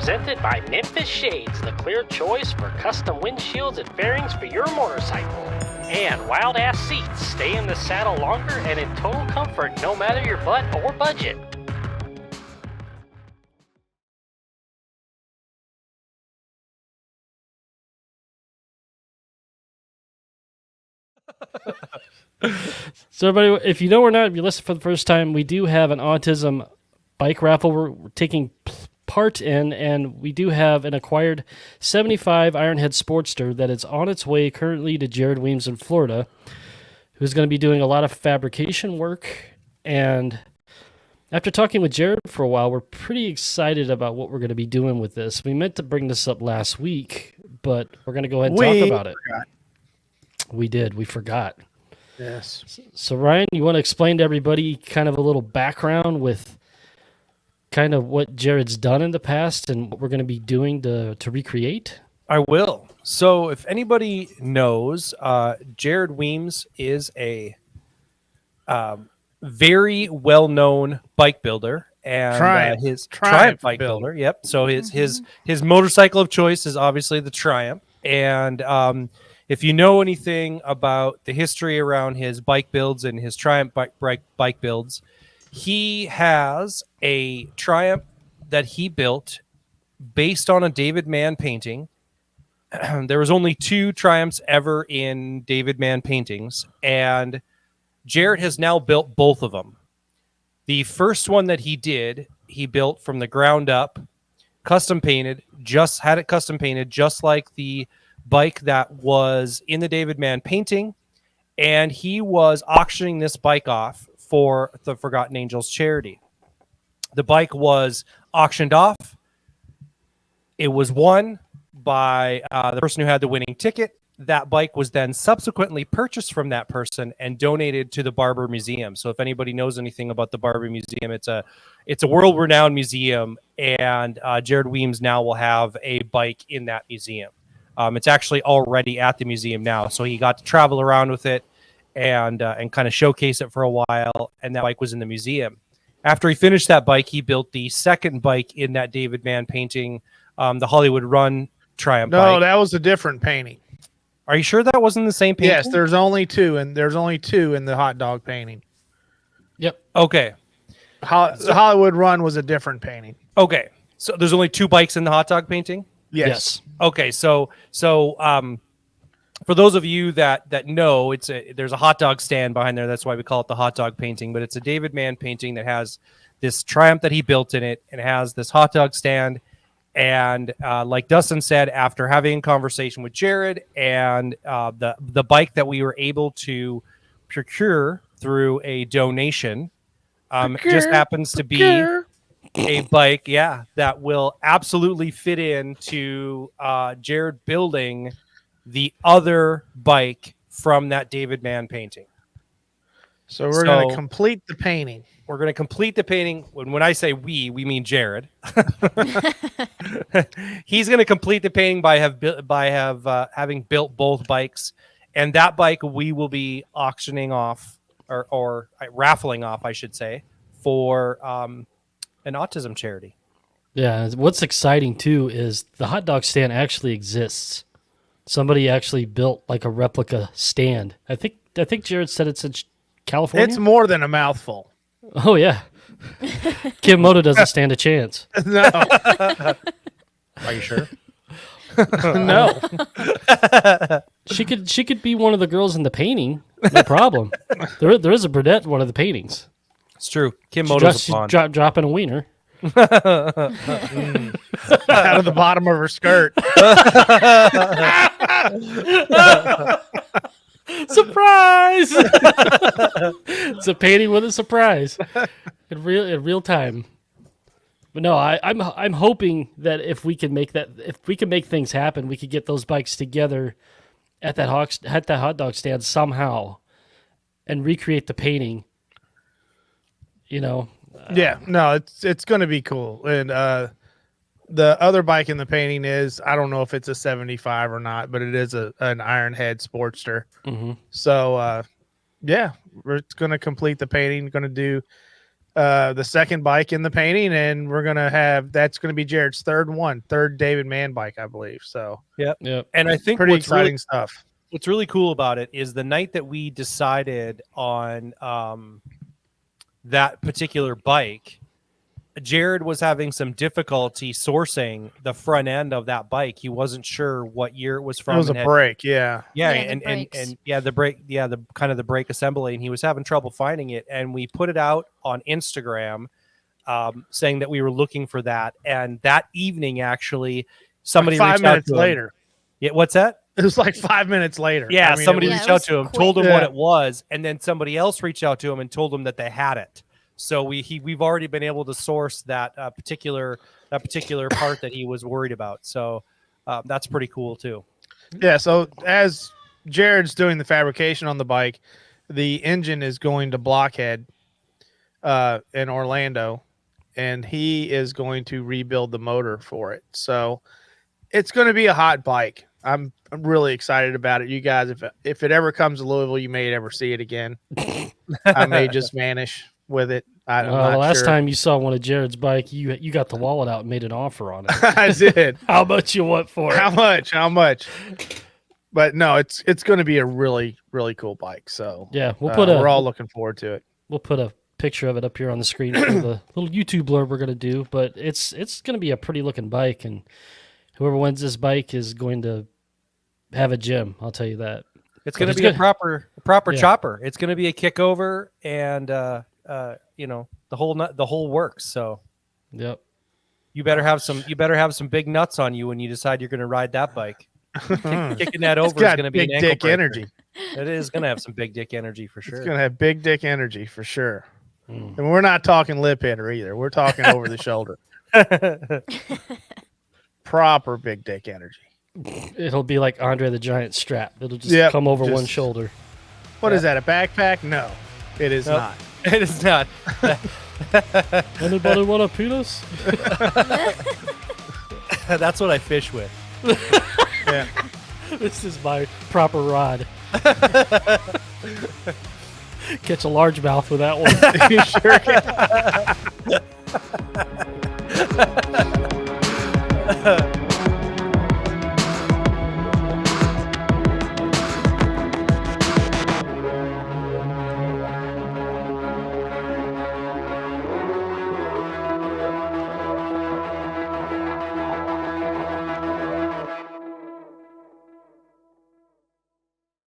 presented by Memphis Shades, the clear choice for custom windshields and fairings for your motorcycle. And wild ass seats, stay in the saddle longer and in total comfort no matter your butt or budget. So everybody, if you know or not, if you listen for the first time, we do have an autism bike raffle we're taking part in, and we do have an acquired 75 Ironhead Sportster that is on its way currently to Jared Weems in Florida, who's going to be doing a lot of fabrication work. And after talking with Jared for a while, we're pretty excited about what we're going to be doing with this. We meant to bring this up last week, but we're going to go ahead and talk about it. We did. We forgot. Yes. So, Ryan, you want to explain to everybody kind of a little background with kind of what Jared's done in the past and what we're going to be doing to recreate? I will. So, if anybody knows, Jared Weems is a very well-known bike builder, and his Triumph bike builder. Yep. So his motorcycle of choice is obviously the Triumph, and if you know anything about the history around his bike builds and his Triumph bike builds, he has a Triumph that he built based on a David Mann painting. There was only 2 Triumphs ever in David Mann paintings, and Jared has now built both of them. The first one that he did, he built from the ground up, custom painted, just like the bike that was in the David Mann painting, and he was auctioning this bike off for the Forgotten Angels charity. The bike was auctioned off. It was won by the person who had the winning ticket. That bike was then subsequently purchased from that person and donated to the Barber Museum. So if anybody knows anything about the Barber Museum, it's a world-renowned museum, and Jared Weems now will have a bike in that museum. It's actually already at the museum now, so he got to travel around with it and kind of showcase it for a while, and that bike was in the museum. After he finished that bike, he built the second bike in that David Mann painting, the Hollywood Run Triumph bike. No, that was a different painting. Are you sure that wasn't the same painting? Yes, there's only 2, and there's only 2 in the hot dog painting. Yep. Okay. The Hollywood Run was a different painting. Okay. So there's only 2 bikes in the hot dog painting? Yes. Okay. So for those of you that know, there's a hot dog stand behind there. That's why we call it the hot dog painting. But it's a David Mann painting that has this Triumph that he built in it, and it has this hot dog stand. And like Dustin said, after having a conversation with Jared and the bike that we were able to procure through a donation, just happens to be a bike, that will absolutely fit into Jared building the other bike from that David Mann painting. So we're going to complete the painting. We're going to complete the painting. When I say we mean Jared. He's going to complete the painting by having built both bikes, and that bike we will be auctioning off or raffling off, I should say, for an autism charity. Yeah, what's exciting too is the hot dog stand actually exists. Somebody actually built like a replica stand. I think Jared said it's in California. It's more than a mouthful. Oh yeah. Kim Moto doesn't stand a chance. No. Are you sure? No. She could be one of the girls in the painting. No problem. There is a brunette in one of the paintings. It's true. Kim Moto's a blonde. She's dropping a wiener. Out of the bottom of her skirt. Surprise! It's a painting with a surprise in real time. But no, I'm hoping that if we can make things happen, we could get those bikes together at that hot dog stand somehow and recreate the painting. You know. Yeah, no, it's going to be cool. And the other bike in the painting is, I don't know if it's a 75 or not, but it is an Ironhead Sportster. Mm-hmm. So, yeah, we're going to complete the painting. Going to do the second bike in the painting, and we're gonna have that's gonna be Jared's third David Mann bike, I believe. So yep. Yep. And I think pretty what's exciting really, stuff. what's really cool about it is the night that we decided on that particular bike, Jared was having some difficulty sourcing the front end of that bike. He wasn't sure what year it was from. It was a brake, yeah. And the brake, the kind of the brake assembly, and he was having trouble finding it. And we put it out on Instagram, saying that we were looking for that. And that evening, actually, somebody like 5 reached out minutes to him. later. Yeah, what's that? It was like 5 minutes later. Yeah, I mean, somebody was- reached out to him, quick. told him Yeah. what it was, and then somebody else reached out to him and told him that they had it. So we've already been able to source that particular part that he was worried about. So that's pretty cool too. Yeah, so as Jared's doing the fabrication on the bike, the engine is going to Blockhead in Orlando, and he is going to rebuild the motor for it. So it's going to be a hot bike. I'm really excited about it. You guys, if it ever comes to Louisville, you may never see it again. I may just vanish with it. I'm The not last sure. time you saw one of Jared's bike, you got the wallet out and made an offer on it. I did. How much you want for it? How much? But no, it's going to be a really, really cool bike. So Yeah, we're all looking forward to it. We'll put a picture of it up here on the screen for the little YouTube blurb we're gonna do. But it's gonna be a pretty looking bike, and whoever wins this bike is going to have a gym. I'll tell you that. It's going to it's be a good. proper Yeah. chopper. It's going to be a kickover, and the whole works. So Yep. you better have some big nuts on you when you decide you're going to ride that bike. Kicking that over It's is got going to be big an ankle dick breaker. energy. It is going to have some big dick energy for sure. It's going to have big dick energy for sure. Mm. And we're not talking lip hitter either. We're talking over the shoulder. Proper big dick energy. It'll be like Andre the Giant strap. It'll just Yep, come over just- one shoulder. What is that? A backpack? No, it is Nope. not. It is not. Anybody want a penis? That's what I fish with. Yeah. This is my proper rod. Catch a largemouth with that one. You sure can.